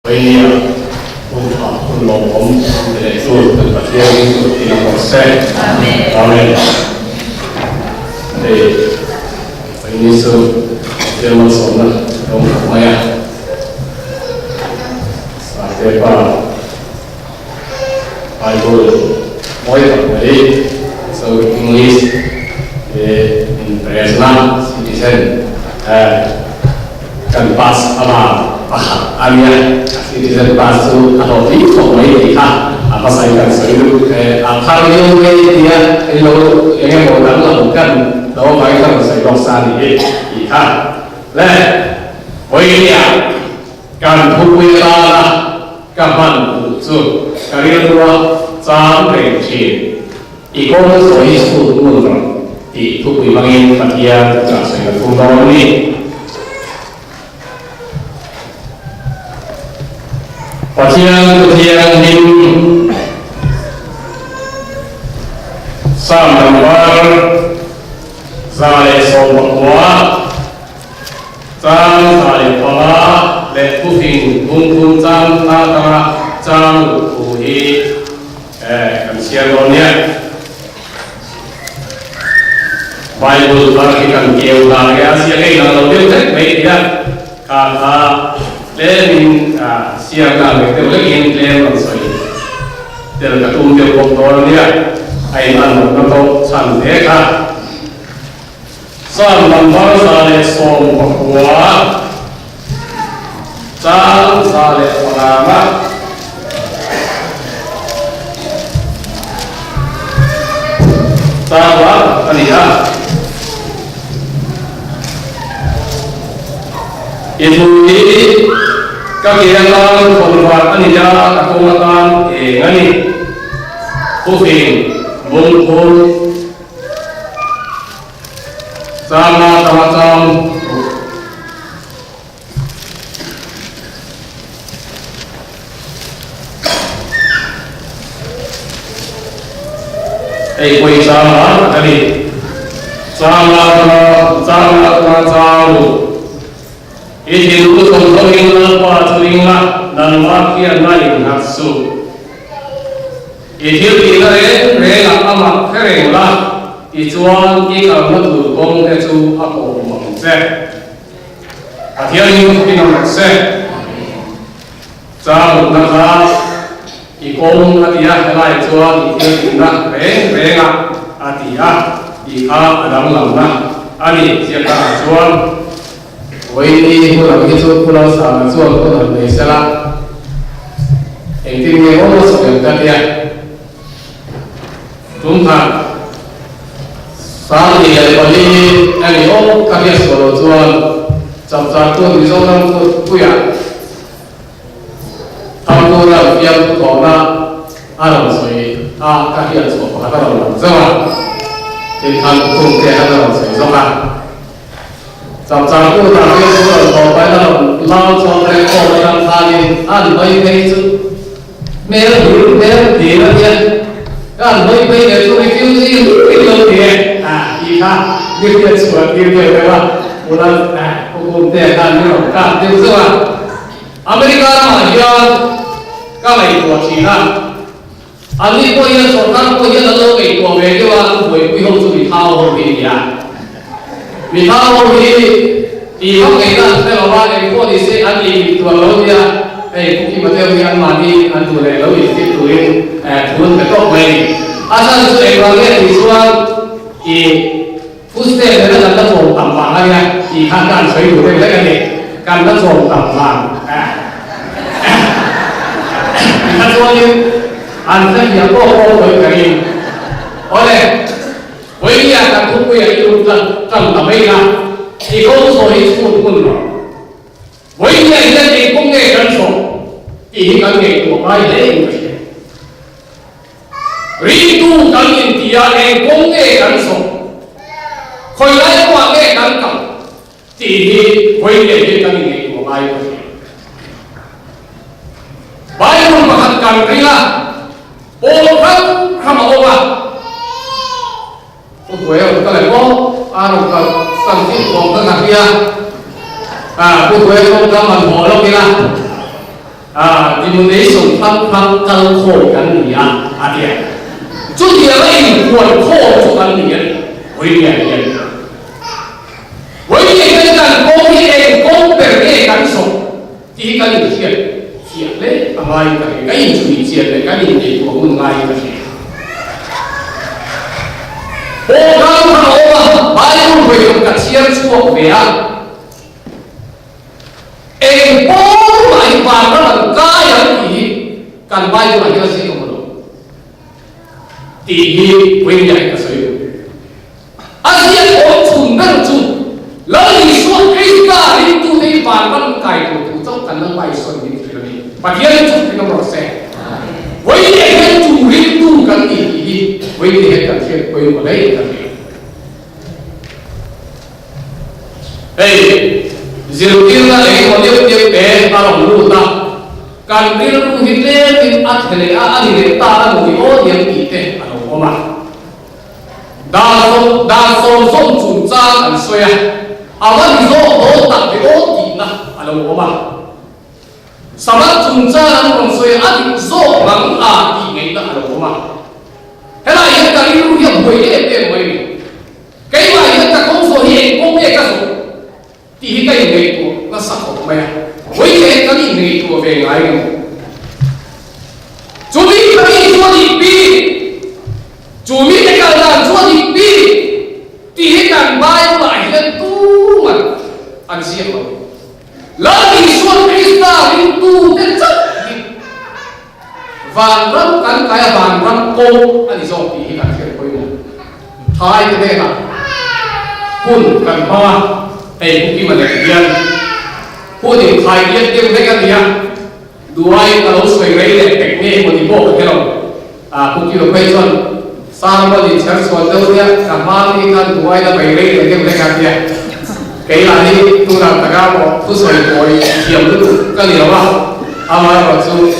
Vậy thìคุณขอบคุณหลวงผมในส่วนเป็นประเทศที่สุดที่เราแท้เราเนี่ยวันนี้สุดเจ้ามันสมนะหลวงผมไม่สาเหตุว่าไปดูมวยแบบนี้ so English international citizen กันปัสอะไรอันนี้citizen pass itu atau di pokoknya kita apa saya kan selalu hal yang dia itu yang mau lakukan bahwa mereka bisa lakukan ini kita lah boleh kan hukumnya kapan itu kalian dua sampai sini ikut soal itu mundur di hukum yang bagian saya hukum ini Pasiang dim sam nambar sale sombakwa sam sale pala le pufing bung sam tata sam uhi kan siagonya Bible artikan keu lagi asia kei nang dia tak baik dia kata Lenin siapa yang itu lagi yang langsung dari ketum dia kontrolnya aiman atau sampai sampai sale som bahwa sale ulama sahabat lihat itu kegiatan pembuatan hijau kekuatan ini pusing bungkul sama macam kue sama tadi sama macam Ini itu kontrolnya apa telinga dan makian lain nafsu. Ini kita rela amat kerenglah ijuan kita menurut kong itu apa mangsa. Hatian itu kita mangsa. Jangan nak ikong hatian lain ijuan kita rela hatian ika dalam lama. Ani siapa ijuan Ini pulau itu pulau sama suam pulau Malaysia. Intinya orang sebentar dia. Tumpah. Saat ini kali ini orang kaya sekolah tuan satu di sana tu puya. Tahu lah dia kona alam soi kaya sekolah kata orang Jawa. Jadi kan tu dia ada orang soi Jawa. Satu tapi sudah sampai dalam laut sampai ke dalam kali baik-baik itu merah dia kan baik-baik itu refusing itu dia ika dia sudah dia berapa bulan hukum dia kan itu semua Amerika mahaja kalau itu China Ali punya sultan punya lalu itu mereka buat pihak itu tahu dia Misalnya di orang kita sekarang ini kondisi ani dua lalu dia, mungkin macam yang mandi antu lalu itu tuin, turun betul baik. Asal itu orangnya visual, di fuste mereka tak tahu tampak lagi, di kanan saya itu mereka ni kan tak tahu tampak. Kecuali anda yang kau berkali, oleh Vậy là các công việc itu trong tầm ấy là thì có số ít một quân rồi. Vậy là cái công nghệ dân số thì cái nghề của ai đấy cũng vậy. Ritu cái những tia này công nghệ dân số, khơi lại qua cái dân cộng thì vậy là cái nghề của ai cũng vậy. Bài muốn mà hành cần đấy là ô khăn không ô à. Gue kalau mau anu kalau sanksi kong ke dia, gue kong kaman bolong kita, đi muốn đấy sống thăng căn khổ căn gì thì chút gì là quần khổ chút căn gì với cái căn công thì em công về cái căn sống thì cái gì thiệt đấy ai cái gì chủ nghĩa đấy cái gì để của mình ai cái gì ô cao thằng bao nhiêu người cũng cả chia chuộc về em bố lại vào đó là cái gì cần bao nhiêu là cái gì không được thì quên lại cái gì anh em cũng chuẩn bị chuẩn lấy số cái cả đi tu đi vào đó cái tu trong cần năng bài số đi và hiện chúng ta nói sẽ với những chủ lý tu cần gì với những cần thiết với một đấy cần gì hey zero là lấy một điều để ta làm luôn ta cần điều luôn hiện lên thì ăn cái này ăn thì ta là một điều điểm gì thế anh nói mà đa số chúng ta cần suy vậy thì số tập cái gì na anh nói mà sabat chúng ta đang còn suy ăn số bằng thì ngày đó anh nói mà thế là hiện tại lưu hiệp hồi để mình cái mà hiện tại không số hiện không biết cái số thì cái này của nó sắp của mẹ với cái này của về ngay chủ lý cái gì bi chủ lý cái là gì bi thì cái bài lại hiện tu mà anh xem rồi lấy số cái ta đi tu đến chất vàng răng cắn cái vàng răng cô anh dọn thì cái chuyện của mình thay cái này là hun cần hoa hey cũng kia mà để tiền hun thì thay tiền tiền cái gì à đuôi kalau suy nghĩ để cách nghe một tí bộ cái nào cũng kia quay xuân sang bao giờ sáng xuân đâu nhá cả ba thì kan đuôi là phải lấy để cái gì cái là đi tu làm tất cả mọi thứ soi bồi hiểu được cái điều đó mà bảo chú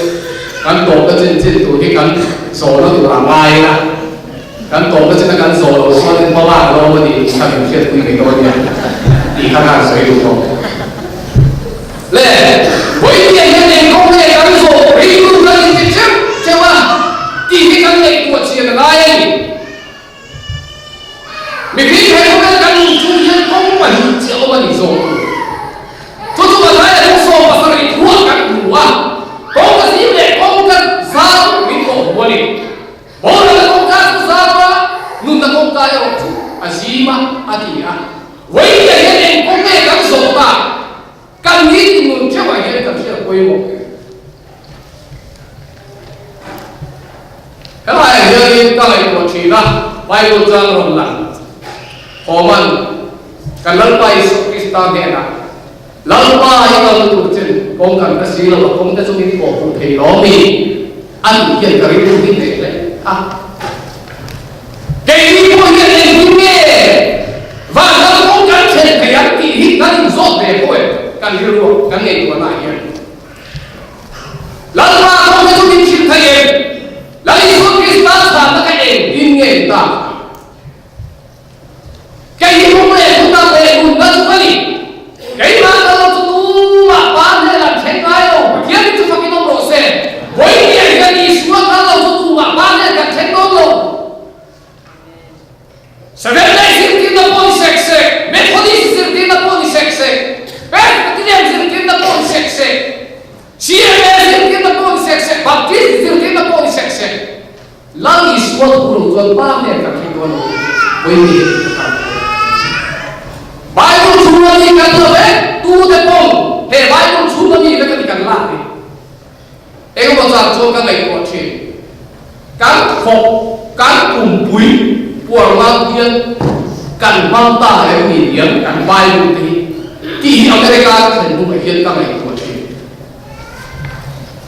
kan tổ cái chân tu thì kan số nó tu làm ai là kan tổ cái chân kan số số nên bao là đâu mà đi tham gia cái cái đó nhá đi khả năng soi được không lẽ với tiền cái này không thể kan số đi tu cái gì chứ mà thì cái kan này của chuyện là ai mình biết thấy không cái kan chủ nhân không phải triệu mà đi rồi chúng ta thấy là số mà sao lại thua kan đủ có cái gì để không cần sao mình có mua đi bố là không cần sao mà nun là không cần đâu gì mà thì với cái này không thể kan số mà kan nghĩ thì mình chưa phải cái cần sẽ quay một cái này giờ đi cái này của chị là bài của trang rồi là Oman kan lalpai Krista dena lalpai kan turcin kong kan kasilo kong ta sumi ko ku thei lo mi an yen kari tu hin de le cái gì cũng hiện lên như thế và nó không cần thể cái ăn thì hít ăn rót về thôi cần hiểu được cái này của này lần mà không có thông tin chính thầy em lấy số cái ta làm cái em in nghề ta cái gì cũng để chúng ta về cùng đất với cái mà nó tu mà bán hay làm thế cái đâu kiếm cho cái nông độ xe với cái gì xuống nó tu mà bán hay làm thế nông độ Sebenarnya kita pun seksi, metodis kita pun seksi, Presbyterian kita pun seksi, CMS kita pun seksi, Baptist kita pun seksi. Lagi suatu guru tuan pamer kaki tuan, boleh Bible cuma ni kata tu tepung, Bible cuma ni kata ikan lari. Ego baca cuma lagi kuaci, kan kok, kan kumpui. Buang lagian kan manta yang ini kan bayu ti Amerika kan bukan hian kan itu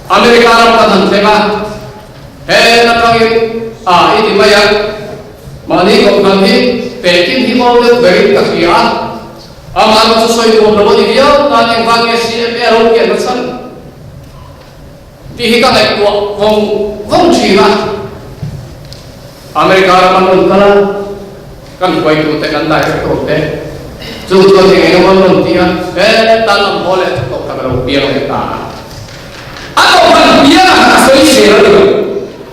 Amerika apa dan seba natangin ini bayar mani kau nanti pekin di mau beri kasihan amal sesuai dengan nama dia dan yang bagi CFR yang besar ti kan itu wong Cina Amerika orang mana kan kau itu tekan dah itu deh, juga dengan orang India, tanam boleh cukup kalau biar kita. ra được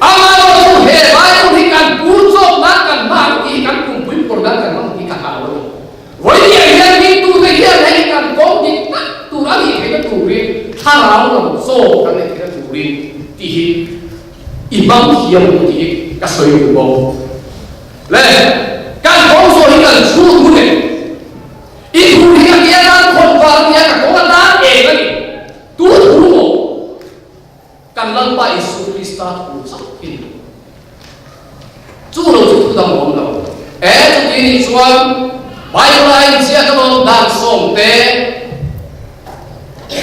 ama lo su he vai ku hi kan pu chok na kan ma ki kan kum pui por na kan ma ki ka ha lo với những nhân viên tu cái hiện này cần có những tất tu đã bị cái thủ riêng tha lão là một số cái này cái thủ riêng thì imam hiểm thì cái sợi của bố lên cần có số những cần số tu này ít tu thì cái kia đang còn vào kia cả có đá ế cái gì tu bộ cần lần bài số Christa tu sắc in chú đâu chú đang muốn đâu chú đi xuống Bible chia các lông đàn sông tế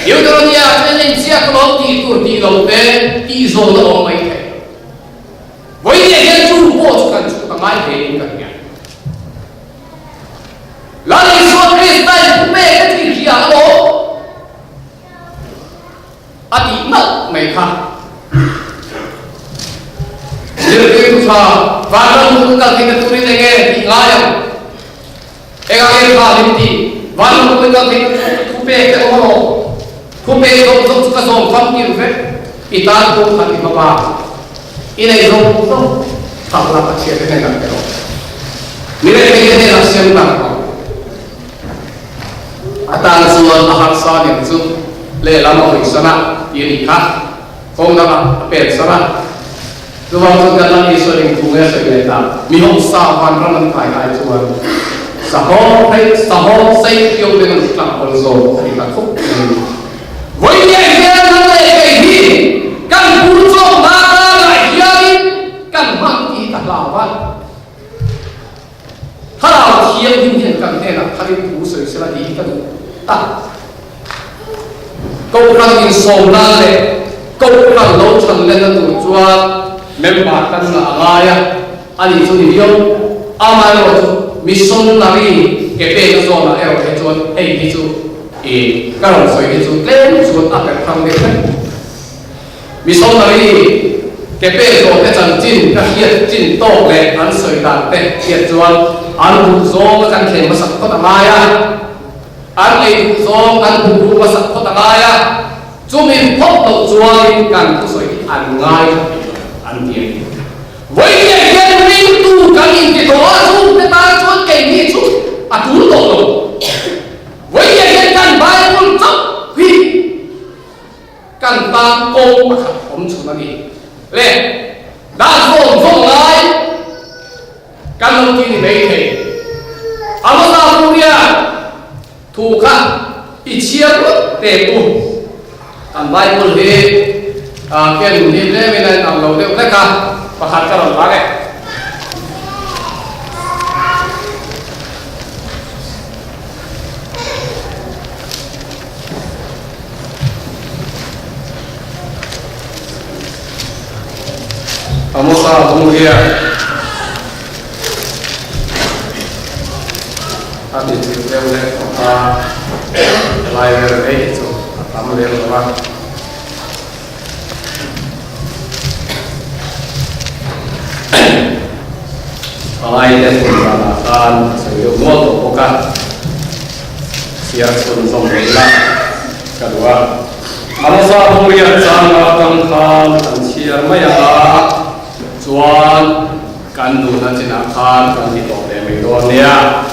yêu cho nó nhà cho nên chia các lông đi đầu tế đi rồi nó ôm mấy thế với những chú bộ chú cần chú tăng ai thế những cái là lý do Christ cũng mê cái gì kia đó đi mất mấy khá như cái chú sa và nó cũng cần cái tụi này nghe thì ngay Ega limti, walau kau tak think kupe ke orang, kupe dong suka dong family rufe, kita dong hati bapa, ini dong tak lah kecil ni kan kalau, nilai ni nak siapa nak, atan suan ahaksan yang tu, le lama bersama, ini kah, kau nak apa bersama, tu waktu dalam isu yang bunga sebentar, mihom sahawan ramai kaya tuan. Sahor say yêu bên mình làm con rồi thì là khúc với những cái này thì cần bút cho mà lại kia cần mang đi đặt lào vănถ้าเราเทียบยิ่งกันเนี่ยนะถ้าเป็นผู้สื่อสารดีกันตัดก็รังอินโซนาเลยก็รังโลชันเล่นตัวจัวเมมบาร์กันอะไรอันนี้จุดเดียวอามาโลmissionary cái bên cái zona ở cái chỗ ấy cái chỗ cái lòng suy cái chỗ lên chỗ áp cái thằng đấy missionary cái bên chỗ cái chân chín cái hiện chín to lệ anh suy đạt cái hiện chỗ anh bù zong cái chân khen mà sắc có tầm ai anh lấy bù zong anh bù mà sắc có tầm ai chúng mình phốt đầu chỗ anh cần cái suy anh ngay anh tiền với những cái minh tu cái gì thì đó chúng ta cho cái gì chúng chúng tổ với những cái cần bài quân chấp khi cần ta cô mà không chúng ta đi lên đã dùng lại cần đầu tiên thì mấy thế mà ta không biết thu khác ít chia để tu cần bài quân thì cái đúng như thế bên này làm đầu tiên tất cả và hạt cho nó cái Amosa Bungia Adi Tiwele Layer 8 Tamu dia lemak Alai dan peralatan Sebelum moto bukan Siar sun song rela Kedua Amosa Bungia Jangan tangkan Siar maya Chuan kan du na china khan kan ti to le mai do nia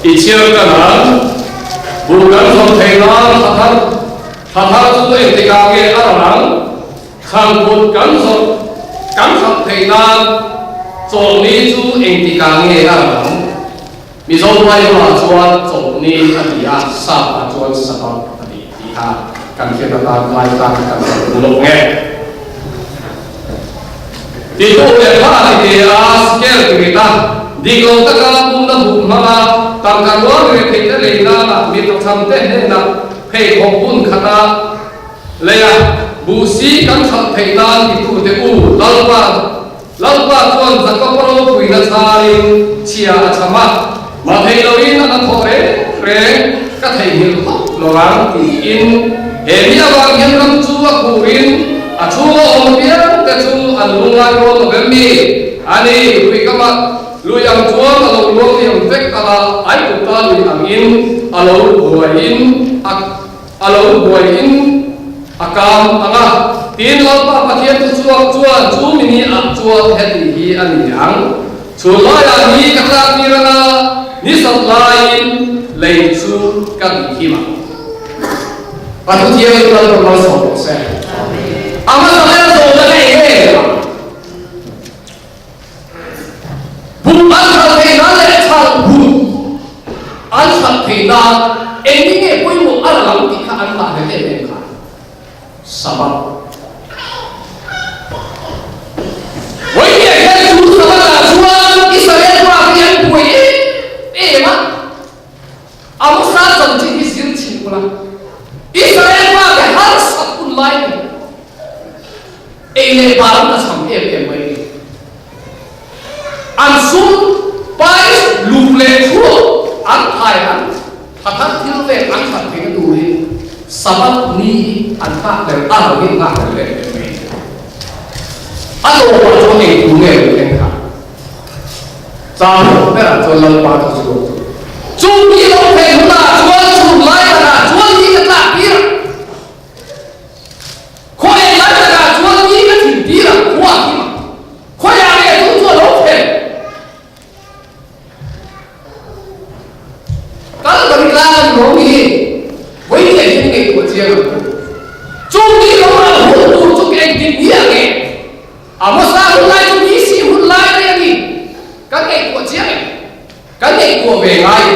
ichir kan bu kan som thailan thathar chu e te ka ge arang khang but kan som thailan chong ni chu eng ti ka ge arang mi som pai ma chuan chong ni atia sa pa chuan sa pa ati ti ha kan khia ta lai ta kan lo nge di tu le pa ni as kel kita di ko ta ka kum na bu ma tam ka lo re pe te le na mi to tham te ne na pe ko bun khata le ya bu si kan tham thei na di tu te u lal pa chuan za ka pro pui na charin chia a chama ma thei lo in na tho re ka thei hil lo rang ti in he mi awang hian ram chu a kurin Achuo ombia kachu alunga ro bemmi ani wikama luyang chuang alo luang yang fek ala ai kuta lui angin alo buain akam anga tin lo pa pathian tu chuak chuan chu mini a chuak heti hi ani ang chu loya ni katla piranga ni satlai lei chu kan hima patu thiam lo lo so se ama so le so la nei he bum an thal thei na le thal bum an thal thei na eni nge poi mo ala lam ti kha an la de le kha sabab woi ye ke chu sabab la chuan Israel wa pian pui e ma amu sa chan chi hi sir chi kula Israel wa ke har sat kun lai e le baram na sam e mai an sum pai lu le thu an thai an thathat thil le an that thing tu hi sabab ni an ka le a lo ni nga le a lo wa cho ni tu nge le ka cha lo pe la cho lo pa to su chu ni lo pe na chuan chu lai na chuan ni ka la pi ra khoi lai na chuan ni ka thi pi ra kwa ki ma khoi ya le tu cho lo pe ka la ni la ni lo ni wei ye ni nge ko chia lo chu ni lo na hu tu chu ke ti ni ya nge amo sa hu lai tu ni si hu lai ya ni ka nge ko chia nge ka nge ko ve ngai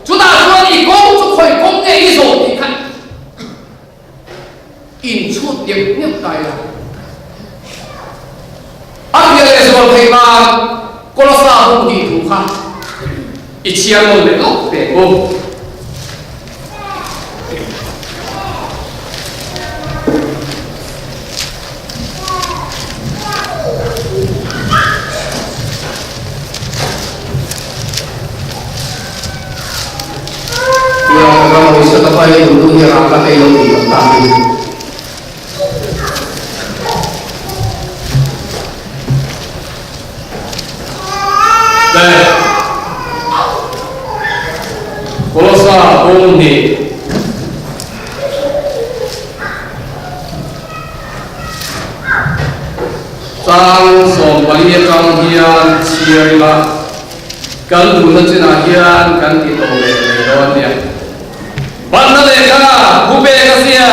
chu ta chuan ni kong chu khoi kong nge i zo ti khan in chu tiek nyap tai la a bia le zo thei ma ko la sa hu di thu kha i chia mo le lo pe o kalau bisa apa yang dulu yang akan yang dilakukan. Kalau sah bumi, sang sombali kang hian siapa, kan dulu cina hian kan kita boleh lewatnya. Banda le ka hube ka sia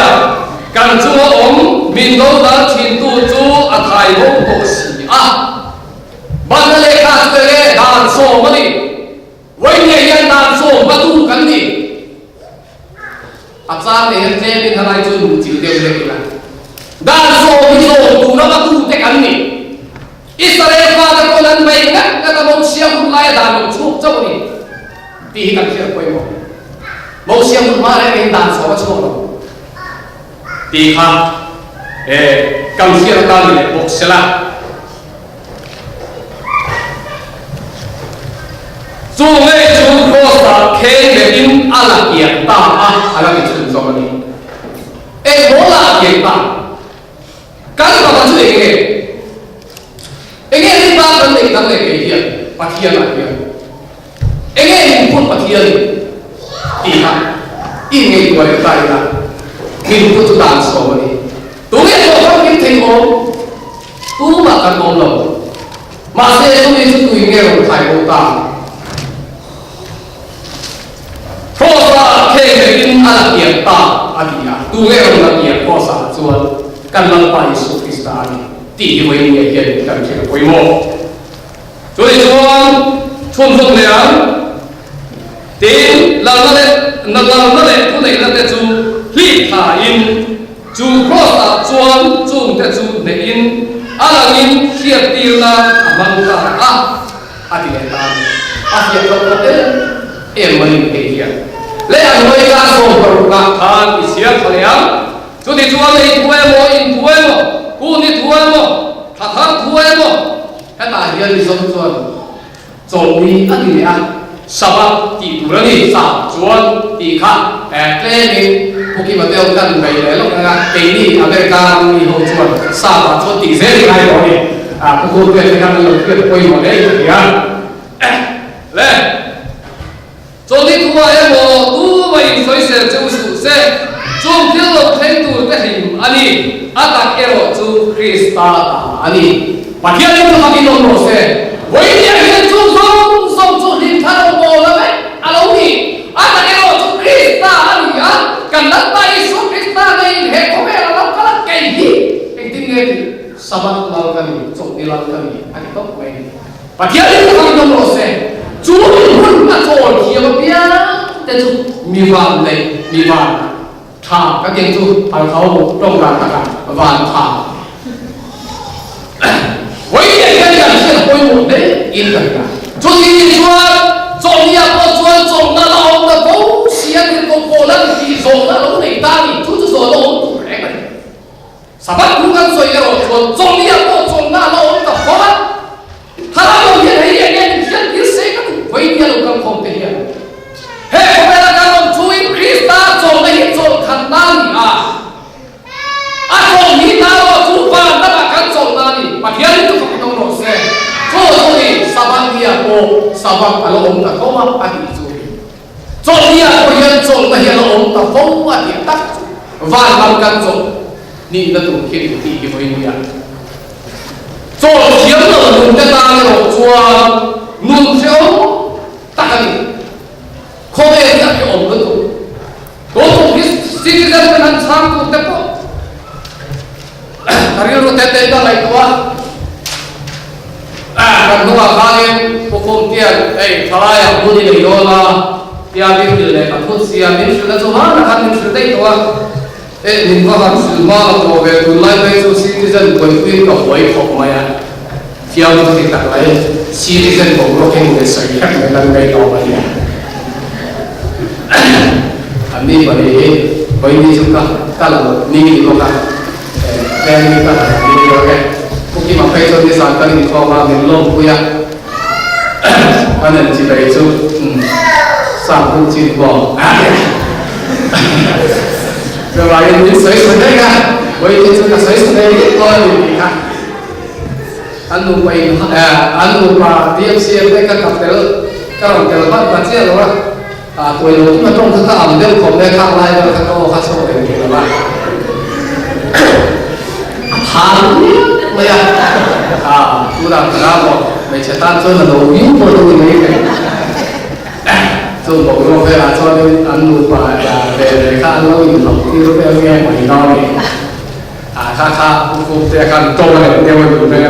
kan chu om min do da thin tu chu a thai ho to si a banda le ka le dan so mani wai ne yan dan so ma tu kan ni a sa ne yan te bin halai chu nu chi de le ka dan so mi so tu na ma tu te kan ni Israel pa ka ko nan bai ka ka mo sia hu lai dan chu chu ni ti kan sia ko mo mau siang pun mana yang dan sahaja semua. Tiha, kamu siapa kali boxela. Sungai Jukosa kembali anak yang tak anak itu sama ni. Bola yang tak. Kalau apa tu ini? Ini apa penting tak lagi dia, patian lagi. Ini pun patian. Tiha, ini dua kali lah. Minggu tu dan semua ni. Tunggu orang kita tengok, tu makan malam. Masih itu tu ini orang Thai orang. Kosa kembali anak yang tak adia. Tunggu orang yang kosa cuman kan lampai Yesus Kristus ani. Tiada yang yang kan kita poimo. Jadi cuman contoh leang. Tin lang na le tu nei na te chu li tha in chu cross ta chuan chung te chu ne in alang in khiat tir na amang ta a ti le ta a hiat lo te mani te hian le an noi ka so par ka khan i sia khaliam chu ti chuan le tuai mo in tuai mo ku ni tuai mo tha tha tuai mo ka ta hian ni som chuan zo wi a ni a sabab ti turani sa chuan ti kha training puki matel kan bai le lo nga pe ni America ni ho chuan sa ba chuan ti ze ni lai lo ni puku te kan lo ke poi mo le ya le cho ni tu wa mo tu bai soi se chu su se chung til lo thain tu te him ani atak ero chu Krista ani pathian ni thaki nom ro se voi ni hian chu song chu lim thalo mo la ve alo ni atak ero chu Krista ani ya kan lat tai su Krista nei he ko ve la kala kai hi ting nge sabat lau kami chok ni lau kami ani tok mai pathian ni thaki nom ro se chu hun na chol kia bia te chu mi van nei mi van thà các kiến trúc ở khâu trong cả cả vạn thà với cái nhận sẽ là một đấy in cả cho thì cho trong nhà có cho trong đó là ông ta cố xia thì có cố lắm thì trong đó lúc này ta thì chú rồi nó ông tụi này sao bắt cũng ăn rồi rồi trong nhà có trong đó là ông ta khó bắt thà là ông hiện hay hiện biết sẽ cái với nhà lúc không không thể hiện hey hôm nay là các ông chú ý Krista trong này trong khăn nan à trong này nào chú ba đã là khăn trong nan mà hiện tại chúng tôi nói sẽ cho thì saban dia cô saban alo ông ta không mà anh chú trong dia cô hiện trong này alo ông ta không mà hiện tại và làm khăn trong ni là tụi kia thì cái với người trong hiện ở vùng tây ta rồi chùa nung theo ta cái không ai biết cái ông đó tôi cũng biết citizen mình ăn sáng cũng được không? Hari rồi tết ta lại qua, kan tôi vào khai có công tiền, thay à mua đi lấy đồ là, tiền đi lấy cái thuốc xịn, mình sử dụng mà là mình sử dụng thôi, mình có hàng sử mà là về tôi lại về cho citizen quay phim có quay học mà ya, theo tôi thì đặt lại citizen cũng có cái người sử dụng mình làm cái đó mà ya. Ami bari koi ni suka kalau ni loka dan ni kan ni loka mungkin makai so ni sangat ni kau ma min lom kuya kanan cita itu sang pun cita bom rồi ni sấy sấy kan koi ni suka sấy sấy koi ni kan anu koi anu pa DMC mereka kaptel kalau kalau baca loh tuổi lúa mà trong các ẩm đêm còn đây khác lại rồi các cô khác sâu để mình làm lại hàn mấy tôi làm cái nào mình sẽ tan chơi là đầu yếu của tôi mấy cái tôi bảo nó về là cho nên ăn đủ và về khác nó dùng học thì nó về nghe mấy nó này khác cũng sẽ cần trâu này theo mình về là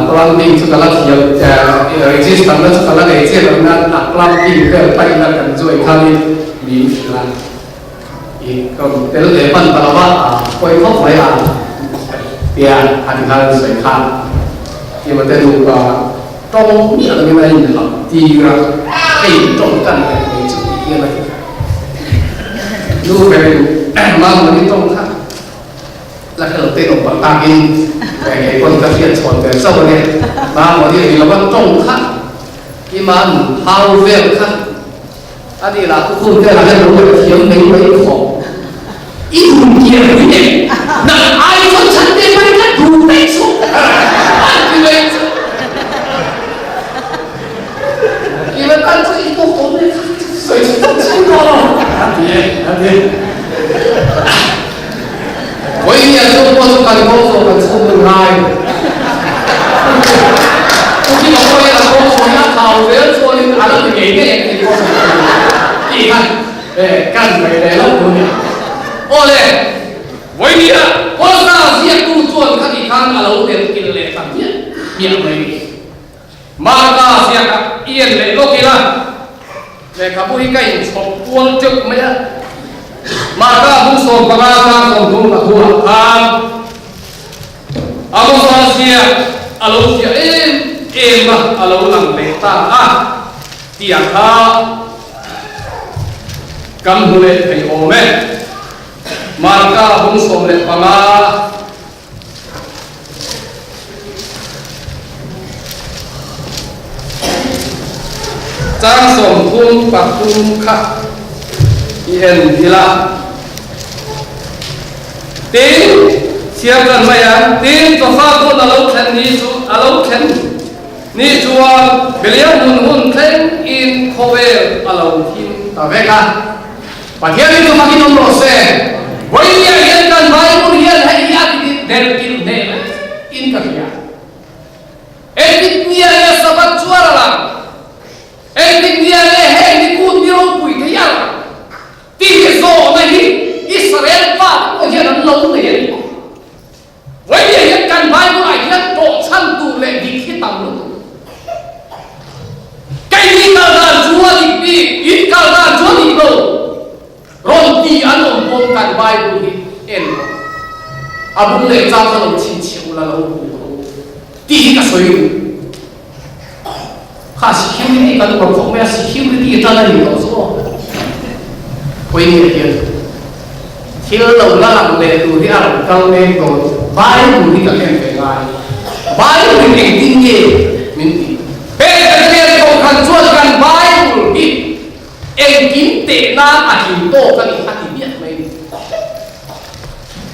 plumbing segala resistan dan segala receh dengan plumbing ke Thailand dan juga kali di Thailand. Kalau dari depan kalau koi kok phải dia hari-hari sering kan, dia macam tu trong ni là cái này là thì là cái trong căn này mình chịu cái này, lúc về mang một cái trong khác là cái đầu tiên của ta cái con cái chuyện chọn cái sau này mà một điều là quan trọng khác khi mà hao việc khác anh đi là cũng không thể là cái đồ thiếu mấy khổ ít nhiều cái này là ai cho chân đi mấy cái đủ đấy số anh đi lên khi mà ăn cho ít không có đấy sợi không chịu đâu anh đi với nhà tôi có sự cần công số cần không được hai khi mà tôi là công số nhà thầu với tôi là được nghĩ cái thì có gì hơn để cần phải để lâu nữa ô lệ với nhà có sao riêng tu chuẩn các thị khăn là lâu tiền kinh lệ thằng biết miệng này mà ta riêng yên lệ lúc kia để cả buổi cái chọc quân trực mấy maka musuh pengalang untuk lakukan aku sahaja alusia mah alulang leta tiap kam boleh diome maka musuh le pengalang trang som kum pakum kha yên hila tin siap dan maya tin tofa pun alau khen ni jual beliau hun khen in kowe alau hin taveka pakai itu makin nomor se với hiện cần vai của hiện hay hiện đèn tin nè in cả nhà em tin nia ya sabat suara lah em tin nia le he ni kun ni ro pui thế ya tin cái số này đi Israel pháp của hiện nó lâu này với hiện cần vai của ai hiện bộ chân tu lệ đi khi tầm luôn cái gì cả là chúa đi ít cả là chúa đi đâu rồi đi ăn ổn ổn cần vai của hiện abun le cha cha lo chin chiu la lo ti ka soi kha security kan ko ko me security ta la ni ko so koi ni ke thil lo la la le tu ri a ka me ko bai bu ni ka ken pe ngai bai bu ni tin ye min ti pe ka ke ko kan chuan kan bai bu ni en kin te na a kin to ka ni ha ti biat mai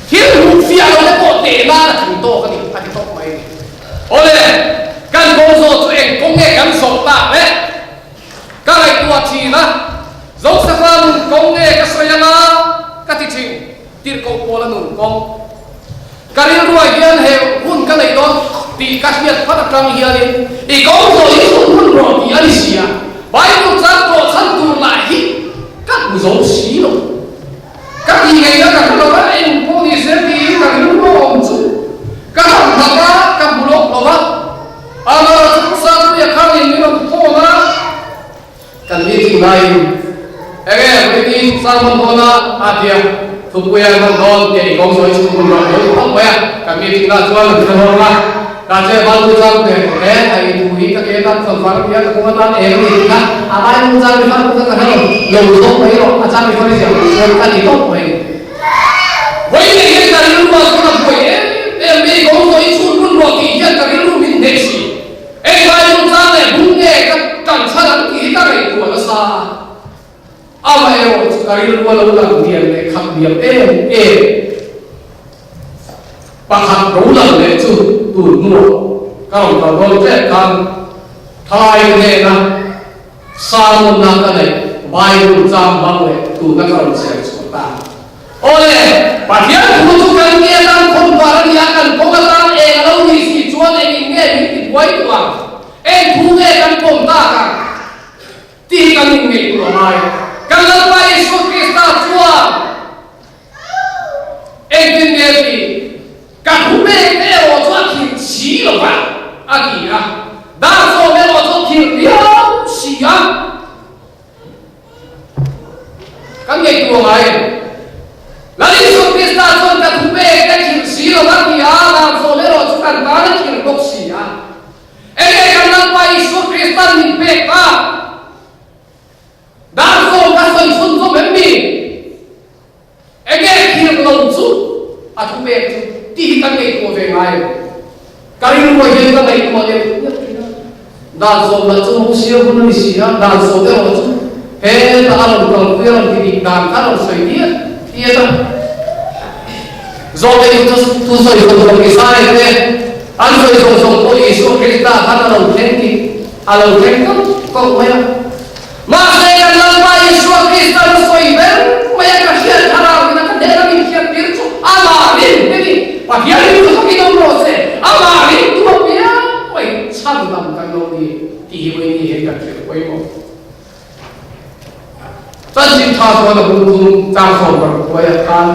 thiếu hụt phía nó có thể là chúng tôi cái gì phải tốt mày, ôi căn công số tụi em công nghệ cảm xúc ta đấy, các này tua chi na, giống như phần công nghệ cái sợi na, cái thị trường tiền công của là nung công, cái này rồi hiện hệ hun cái này đó, thì các việc phát triển hiện đi, thì công số ít hun rồi thì anh xí à, bài một trang tổ thân tu lại các giống xí rồi. Các gì ngày đó các lo các em có đi xem thì các lúc nó ổn chứ các thằng thằng đó các bố lộc đó mà chúng ta bây giờ khang nhìn như là cô đó cần biết gì này em cái gì sang một con à thì thuộc quyền một con thì có số chung một rồi nếu không quen cần biết gì là cho là cái đó là đã chơi bao nhiêu năm để cái này tụi các em đang phần phần kia cũng đang em thì các à ai cũng ra đi phát cũng rất là hay lâu tốt mấy rồi à ra đi phát đi rồi cái gì tốt vậy với những cái lúc mà chúng ta quay em đi có một ít chút luôn rồi thì hiện cái lúc mình để gì em ai cũng ra để đúng nghe các cảnh sát đăng ký các này của nó xa à mà em cái lúc mà lâu làm tiền để khắc điểm em và khắc đủ lần để chú đủ mua các ông tàu con trẻ con thay thế na sao một năm cái này vài chục trăm bằng này tụ các ông sẽ xuống ta oleh bagian kutukan dia dan kumpulan dia akan kumpulan lalu isi cuan ini di buat uang bunga kan kumtakan tiga ini itu ramai kalau bayi sukista cuan dia di kahumbe ero cuan kiri loh akhirnya dan so ero cuan kiri siang kan itu ramai lalu sukista cuan kahumbe kiri loh akhirnya so ero cuan kiri kiri siang kan bayi sukista ni peka dan so kasoi sunso membi kiri loh cu aku bet ti kan ke ko ve ngai kari mo ye ka mai mo le dan so la chu sia bu ni sia dan so de ro chu he ta alo ko pe ro ti dan ka ro soi dia ti ta zo de tu so yo ko ke sai ne an so ko Yesus Kristus ta ro ken ti alo ken ko ya ma se kan la pa Yesus Kristus so i ben ma ya ka sia thara na ka de ra mi sia tir chu amarin ni bagian itu kita proses amarin tu apa oi santam kan lo di ini he ka ke oi mo tan sin tha so na bun ta so ka ko ya kan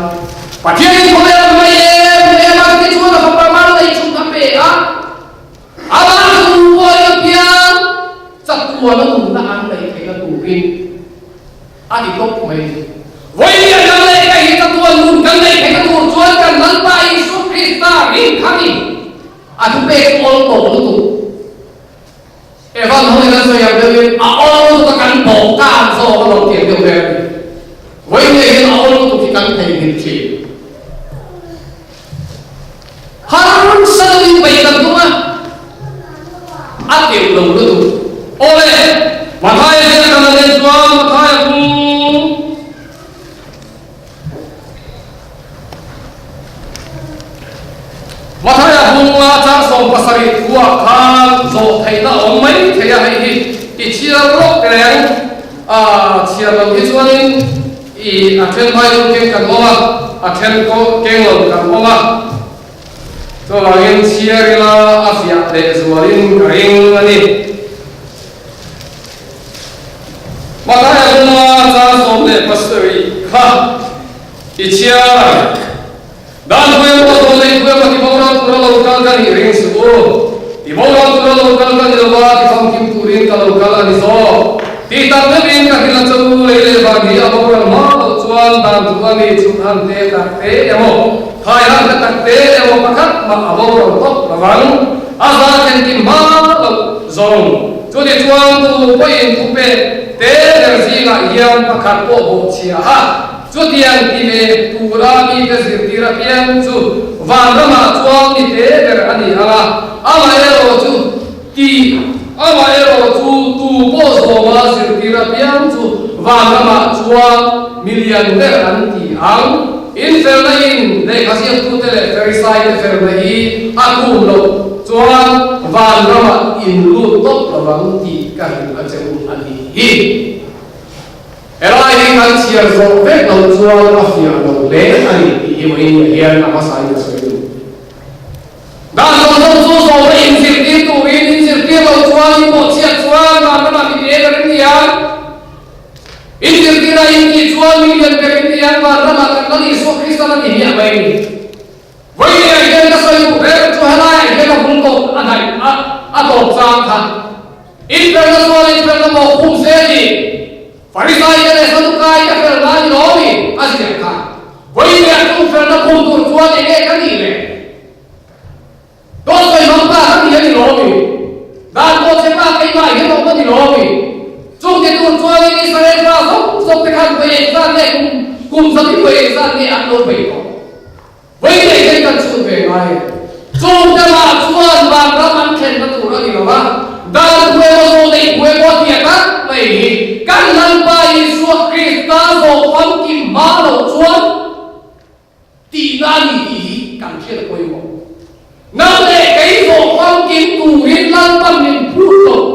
bagian itu ko ya mai ma ki chu na pa ma lai chu ka pe a ama tu wo ya pia sa tu na tu na an lai ke ka tu kin a di ko mai với những cái này cái ta tuân luôn cái này cái ta tuân chuan cái nắn bay Yesus Kristus in kami chúng bé ôn tổ luôn em vẫn nói là sao vậy đây ôn ta cần bỏ cả số cái lòng tiền điều về với những cái ôn tổ thì cần thay hình chỉ harus selalu baikkan tu mah aktif dulu tu oleh makanya dia kena dengar makanya mataya bunga cha som pasari tua khan zo thaina omai theya hei hi chia rok reng chia lo hi chuanin i athen mai lo ke kan moma khen có keng lo cầm ông à cho là những chia là Asia để rồi những cái này mà cái là cha sống để pastor ha ít chia dan gue mau tolong gue mati bawa turun lokal kan ring subuh di bawa turun lokal kan di bawah di fungsi turin kalau lokal ni so di tangan ini kan kita cukup lele bagi apa orang mau cuan dan cuan ni cuan te takte emo kaya takte emo pakat mak apa orang top bawang asal kan timbal zong jadi cuan tu poin tu pe te energi lah yang pakat po cia cho tiang ti me turami ka zirtira piang chu vandama chuang ni te ber ani ala ama ero chu ti ama ero chu tu po so ma zirtira piang chu vandama chuang million ber an ti ang in fernain de khasiat tu tele ferisai te fernai aku lo chuang vandama in lu top lawang ti ka hin a cheu ani hi Erai kan siar zo ve lo chuan afia lo le ani ti mo in hian na masai na so yu dan zo zo zo ve in sirti tu in sirti lo chuan mo chia chuan na na mi de rin hian in sirti na in ti chuan mi len rin hian ma na ma kan ni so krista ni hian bai ni voi ni hian na so yu ve chu halai hian na hung to anai a to chang khan in per na so in per na mo khum se ni Farisai yang sesukai yang berlari lomi asyik kan, boleh dia tu pernah kuntur jual ini kan ini, dosa yang mampu kan dia di lomi, dan dosa yang pakai mai dia mampu di lomi, jom dia tu jual ini saya rasa, jom tekan besan ni kum sapi besan ni atau beiko, boleh dia kan sudah mai, jom dia lah jual barang makan betul lagi lama, dan gue mau naik gue buat dia kan, lagi. Kan nampak Yesus Kristus orang kim malu cuan tidak ni kan kira kau yang nampak kau orang kim turin nampak ni putus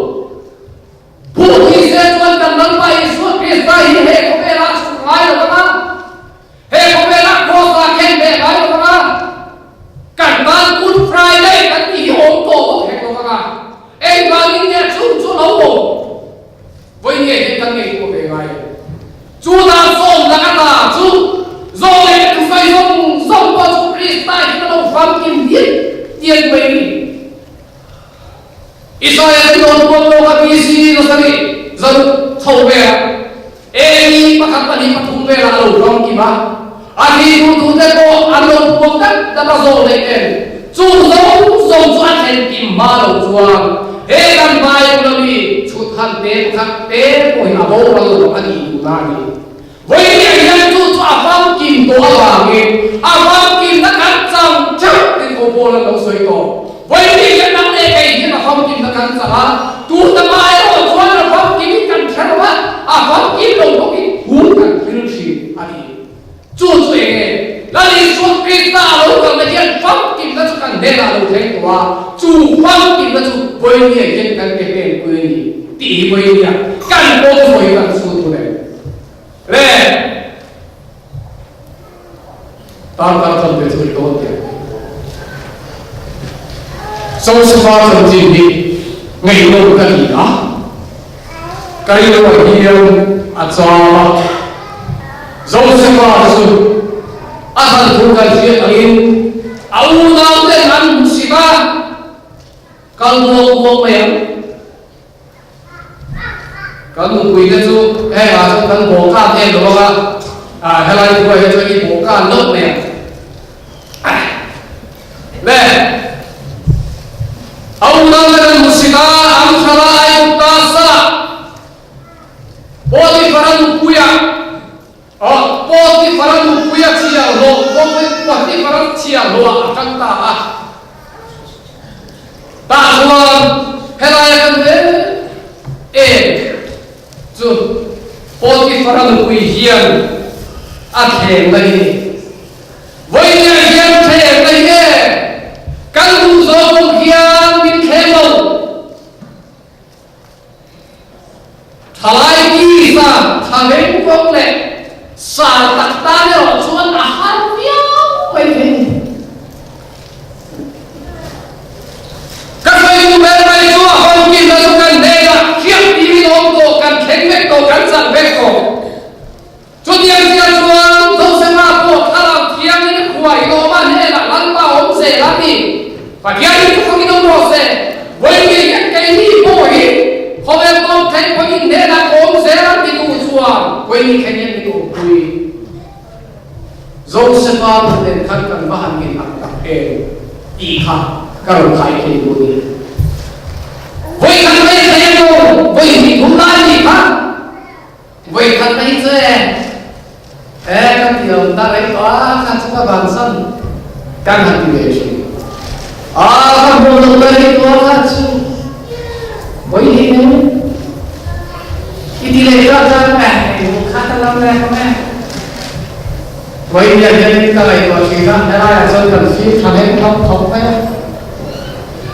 putus sesuatu kan nampak Yesus Kristus ini kau berak lain apa kau berak kosa kende lain apa kan Good Friday kan ihong kau kau apa bagi dia cun awak với nghề thì thân nghề của về ngoài chú ta xôm là các bà chú rồi thì phải dùng vào chú Christai thì nó đâu phạm kim tiền mình Israel thì nó không có cái gì nó sẽ bị dân thầu về em mà các bạn đi mà thùng về là đầu trong kim ba anh đi thu thế cô anh đâu buông đất đã bao giờ lấy tiền chú dùng cho anh thành kim ba đầu chuang ê căn bài của nó đi chút hành tế của nhà bố là người anh đi của ta đi với những nhân chú cho pháp kim tổ vàng đi pháp kim nó cắn xong chắc thì cô bố là đâu xoay tổ với những nhân năng này cái gì mà pháp kim nó cắn xong chú ta mai đó chú là pháp kim cắn chết đó pháp kim đâu có cái hút cắn phiên trì anh đi chú chú nghe là đi xuống cái ta đâu cần là nhân pháp kim nó chú cắn đen là đâu thấy của chú pháp kim nó chú với những nhân cắn cái tên của anh tỷ với nhà căn bộ với căn số tu này, này, tam tam tam về tôi tốt kìa, sau sự phát triển gì đi, ngày đâu cái gì đó, cái đâu là hiền, cho, sau sự phát triển, asal bukan dia angin, awal dan an musibah, kalau buat yang kan mui cái chú hay là chú kan bổ can thêm đúng không ạ hay là chú hay cho đi bổ can lớp này này ông đang lên musibah am salah ayat tasa boti faran puya boti faran puya chia lo boti faran chia lo akan ta luôn hay là cái đấy chú boti faran puya hiền thèm đây với nhà hiền thèm đây căn cứ do công hiền bị thèm đâu thay đi ra thay đến công lệ sa tắc ta để họ chuan hạt Pagyan ito kami ng Rose, buhay niya kay ni Boy, kung ang kay pagin nila kung sila tinusuan, buhay ni kanya ni Boy. Joseph ang din kan bahangin ang takil, ika, karong kay kay Boy. Buhay kan may sa'yo, buhay ni Gulani ka, buhay kan may sa'yo. Kan tiang tarik kan suka bansan, kan hati bersih. Kan bodoh dari keluarga tu, boleh ni? Ini lega kan? Kata lama kan? Boleh dia jadi kalau itu kita ada yang kan sih, kalian top kan?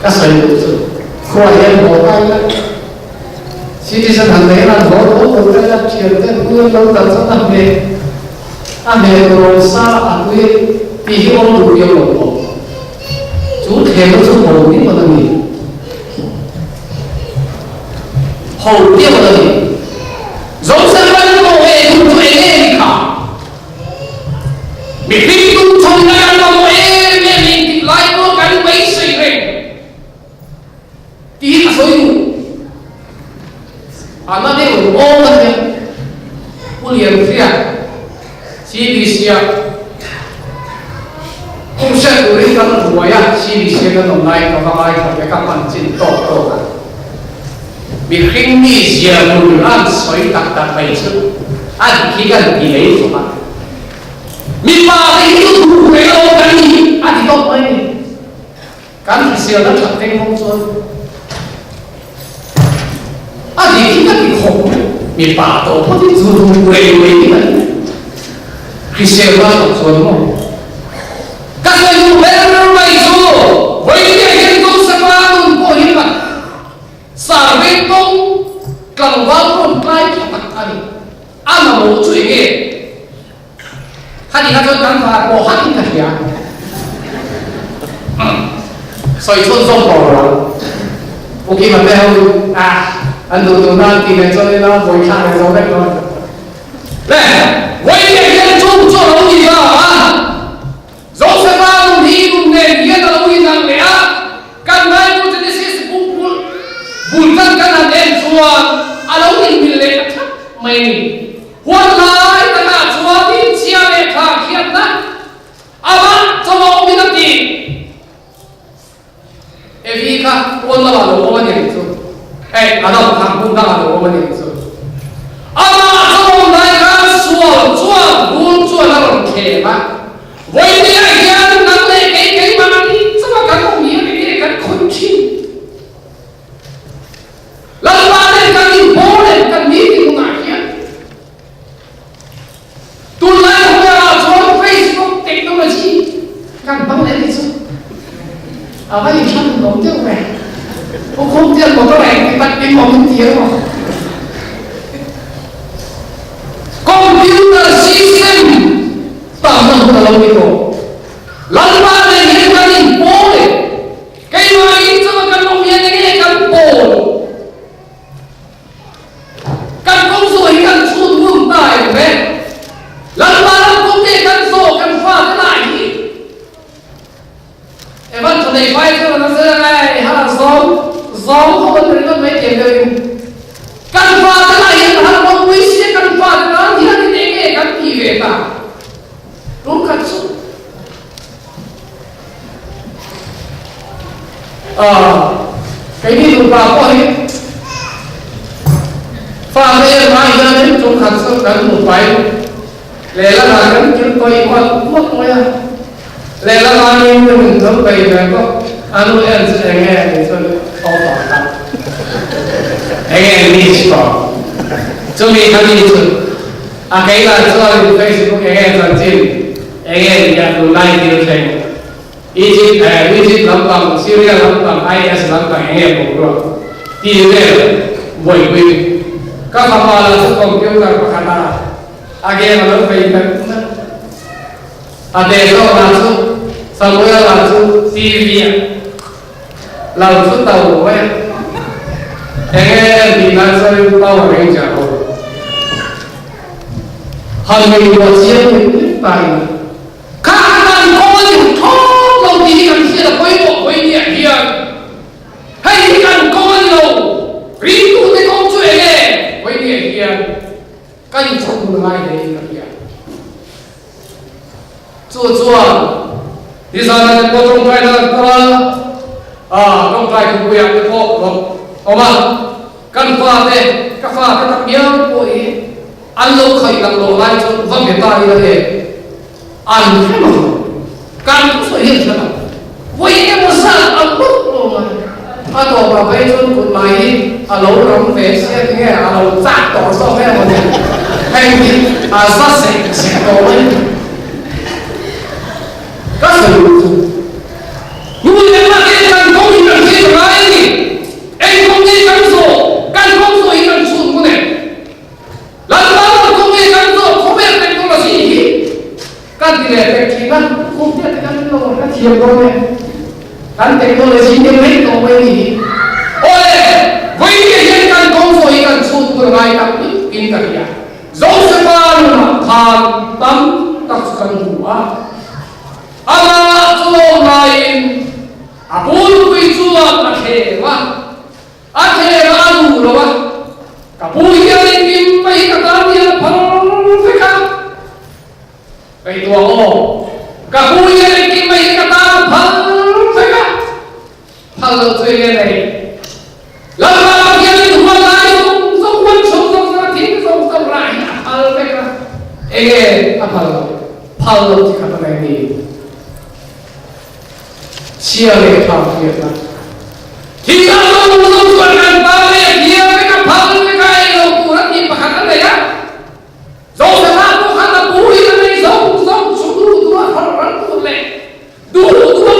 Kasih itu, kualian bokai kan? Citizen handai kan bodoh, bodoh kan cerita, kuliah lalu tak sana be, ame berusaha aku pilih orang dulu yang lompok. Chú thèm nó xuống hầu biết vào tầng gì hầu biết vào tầng gì giống sân văn mô hệ cũng cho anh em cả bị khi cũng thông ra mà mô hệ mẹ mình thì lại có gắn mấy xây rình tí là xôi đủ nó đây là ô thân nhé cô liền phía chỉ đi xìa không sẽ đối với các đuổi á, chỉ sẽ cái đồng này có cái phải các bạn chính tốt tốt à. Vì khi nghĩ gì muốn ăn soi đặc phải chứ, anh khi gần thì lấy số mà. Mình bảo cái yêu thù cái đâu cái gì, anh thì tốt mấy, cái thì sẽ nó thật thành không rồi. Anh thì khi cái khổ, mình bảo tôi có thể dùng thù cái này, khi sẽ nó thật rồi đúng không? Các người benar mai so, boleh dia hidup sekarang pun hidup. Sampai tu keluar pun kelai cepat kali. Ama mau cuci ke? Hati kata tanpa mau hati kerja. Soi chun song bawah. Mungkin macam anu nanti macam ni lah, boleh cakap macam ni lah. Leh, boleh dia hidup cuci lagi lah. Dẫu sẽ ra một đi một nền nghĩa là ông đi rằng lẽ căn mai của chúng ta sẽ buồn thân căn hẳn đen chùa ông đi mình lệ thấp mình hoàn lại tất cả chùa đi chia lệ thả khiết đó bạn cho ông đi làm gì vì cả quân là bảo ông anh em rồi đâu thằng cũng đang bảo ông anh em rồi bạn cho ông lại cả chùa buồn chùa là bằng kề mà với đi ai gian nắm lấy cái mà đi sao mà cắn không nghĩa cái cắn khốn chi lần ba lên cắn đi bố lên cắn nghĩ thì không ngại kia tôi lại không ra cho Facebook tịch đâu là chi cắn bấm lên đi xuống bây giờ sao mình không tiêu về không tiền của các bạn thì bắt cái mong tiền mà computer system tama dalam itu. Lalu ada yang paling boleh. Kaya itu kan pemian ini kan boleh. Kan kau suai kan suruh tai, kan? Lalu ada pun kan so kan faham lagi. Evan sudah faham tu nak serai hal zom kau berikan baik yang kan faham lagi hal kau wisi kan faham lagi dia ni kan tiada. Đúng thật sự cái đi được vào có hết pha đây mai ra đến trong thật sự đánh một bài lẽ là đánh chứ coi quan mất rồi à lẽ là bao nhiêu mình thấm bày về có anh em sẽ nghe thì tôi không tỏ tặng anh em đi cho mình tham đi chứ cái là cho Facebook anh em dần trên Again, ya tunai dia saya. Egypt lambang, Syria lambang, IS lambang ini program. Dia boleh. Kalau malah tu komputer berkata, again malah Facebook. Ada orang langsung, semua langsung TV. Langsung tahu, Again di langsung tahu yang jauh. Hal ini buat siapa ini baik. Các anh có những thốt lâu tí làm kia là quay bộ quay nhẹ chua đi ra này có trong trai là trong trai cũng quay cái phố rồi mà căn pha thế các pha cái tập nhớ của ý ăn lâu khởi làm lâu lại cho vâng cái ta đi là thế ăn thế mà căn cũng phải hiện ra với em một sao ăn bút rồi mà tổ bảo vệ cho một máy lâu lắm về xe thì nghe lâu chát tỏ sau nghe mà hay sát sẽ tổ ấy các sự nhưng mà cái căn không đi cần gì mà anh không đi căn không rồi cần xuống cái này lần sau không đi căn số không biết cái đó là gì căn thì là cái gì đó không biết cái đó là cái thiềm đâu này căn cái đó là gì nhưng mấy đâu mấy gì ôi với cái căn không rồi cần xuống cái này đặc biệt in cái gì dẫu sẽ qua mà than tâm tất cần hùa ama cho này bốn quy chua mà thế mà đủ rồi cả bùi cái kim mấy cái tam gì là phăng phải cả cái tua ô cả bùi cái kim mấy cái tam phăng phải cả phăng được chơi cái này lần mà cái gì mà lại giống quân sống ra thì giống lại phăng phải cả ê phăng được thì cái này đi chia để phăng việc là thì sao không chuẩn làm ta này kia với các phăng với cái đâu của nó nhìn mà khăn này á dẫu sẽ ra có khăn là bùi cái này dẫu xuống đủ phăng rắn đủ lệ đủ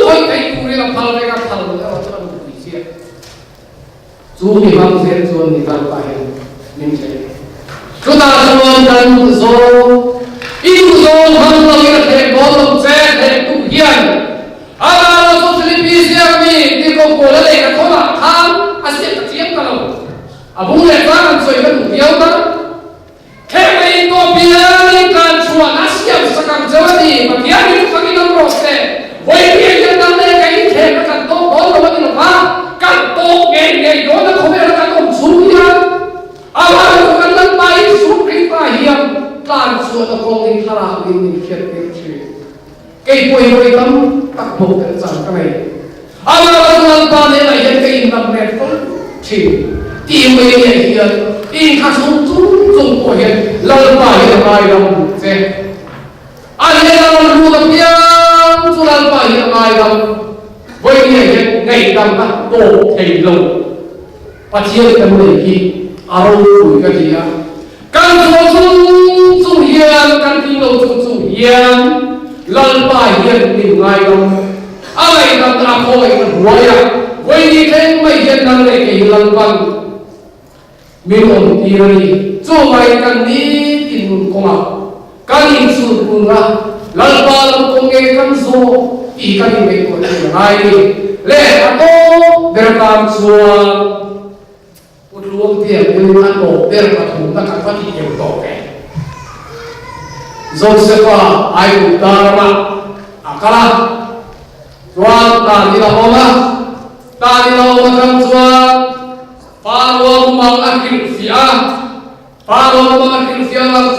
thôi cái bùi là phăng với các phăng nữa cho nó bị chia chú thì phăng dễ chú thì phăng phải nên thế chúng ta chú cần dô yêu dô phăng là cái thể có lòng xe thể cũng hiền à số Philippines mi đi công cố lấy cái thôn là tham à sẽ cái chiếm cả rồi à bung lệ ra làm soi cái mục tiêu đó thế bây giờ biar kan chuan Asia sakam Jawa mà biar itu kami nam rose với biar yang nam này cái thế kan to có rồi mà nó kan to nghe đó nó không phải là kan ông xuống nha à mà kan nam bay xuống cái phải hiểm kan chuan nó không đi thara đi khiết cái cái bùi tâm tắc bộ cái sản cái này à mà ta nên là những cái nằm nét thì tìm về hiện in khá sống dùng của hiện lần bài hiện bài đồng thế anh em làm luôn tập biếng cho lần bài hiện bài đồng với hiện ngày tầm các tổ thầy lồng và chia cái mười gì áo đuổi cái gì á căn dùng hiền căn tin đầu dùng hiền lần bài hiện tìm ngày đồng ai làm ra khôi mình vui à với như thế mấy hiện năng này cái lần bằng mình ổn đi rồi cho mày cần đi tìm công học cần đi sửa cùng ra lần ba lần công nghệ cần số ý cần đi mấy con người ai đi lẽ à tô để làm xua một luồng tiền để ăn bổ để làm thủ tất cả các thị trường tổ cái rồi sẽ qua ai cũng ta mà akala Tuan ta di lama kan tuan Paru mengakhir fi'ah lah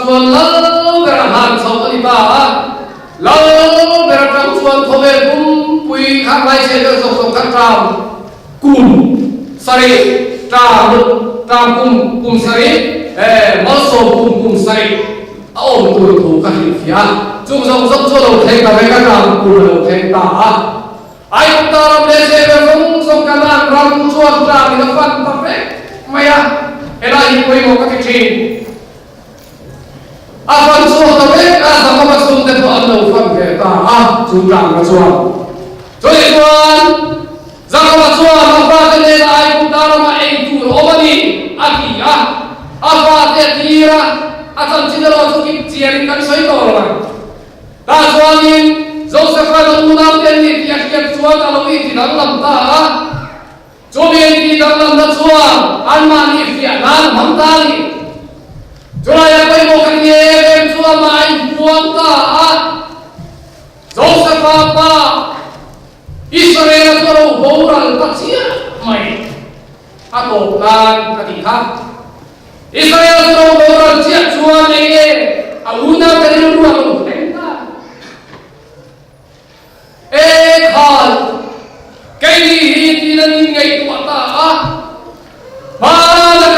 tuan lalu berahan sama kita lalu berakam tuan kober pui hak lai saya sok katram kum sari tram kum sari maso kum sari ông tu kan fi'ah chung sok đầu thay cả cái tram kum đầu thay ta ai cũng ta làm để chơi về không xong cả đàn rong chuột ra thì nó phân tập đấy mày à cái này quay một cái chuyện à phân chuột tập đấy à sao không bắt xuống để phân đầu phân về ta à chú rằng là chuột cho nên chuột ra không bắt chuột mà pha cái này ai cũng ta làm anh chủ ôm đi à thì à pha cái gì ra à chẳng chỉ là cho kịp tiền cái sấy to rồi ta chuột nhìn Joseph Adam Munam dan ni tiap suat kalau ini tidak lambat. Jomi ini tidak lambat suat. Alman ini Vietnam hamtali. Jola yang kau mau kerja suat main buang tak. Joseph apa? Israel kalau bauran tak siap main. Atau kan ketika Israel kalau bauran siap suat ni, awuna dari luar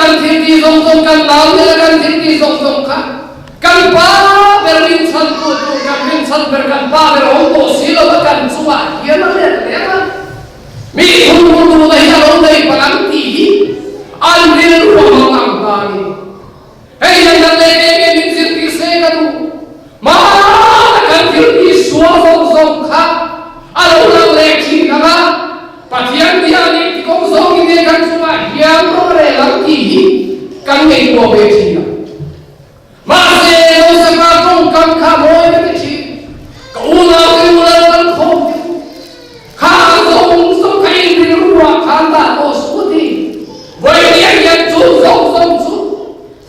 kan thiti zong kan lam kan thiti zong kha kan pa berin san tu kan min san ber kan pa ber ong ko silo kan suwa hian le mi hum du dai along dai palang ti an rin ro mang ta ni hey nan le ke min sin ti se ka tu ma kan thiti suwa zong kha alo lang le chi na ba pathian dia ni ko zong ni kan suwa hian ro le lang ti kan nei ko be chi na ma se lo sa ka tong kan kha moi ke chi ka u na ke u la kan kho kha zong zong kai ni ruwa khan da ko su ti voi dia yan chu zong chu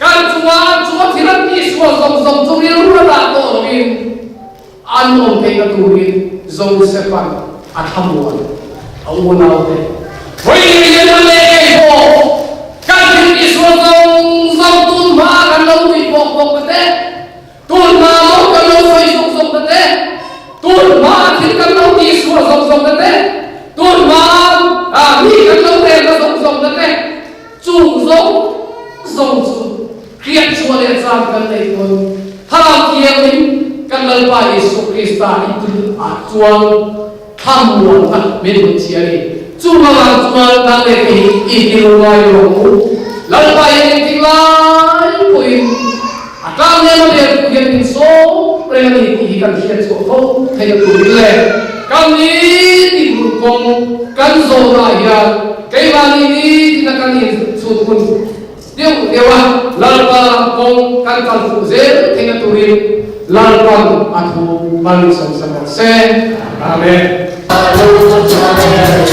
kan chuwa thiran ni suwa zong chu ni ruwa da ko rin an om pe ka tu rin zong se pan a tham wa au na o te voi dia yan le ko kan ni suwa zong tu ma kan lo ni bok te tun ma lo kan lo soi zong te tun ma thil kan lo ti suwa zong te tun ma mi kan lo te ka zong te chung zong chu kriat suwa le san kan nei ko haram kiang ni kan lal pa Yesu Krista itu chuang tham muan ta men chiari chu ma chuan ta le ki i ki lo lai lo lal pa ye ti lai puin atang ne mo le ku gen so pre ni ki kan hian so ho thai tu le kan ni ti mu kong kan zo ra ya kai ba ni na kan ni su kun dewa lal pa kong kan kan fu ze thai tu ri lal pa athu mal sam sam se amen. Amen.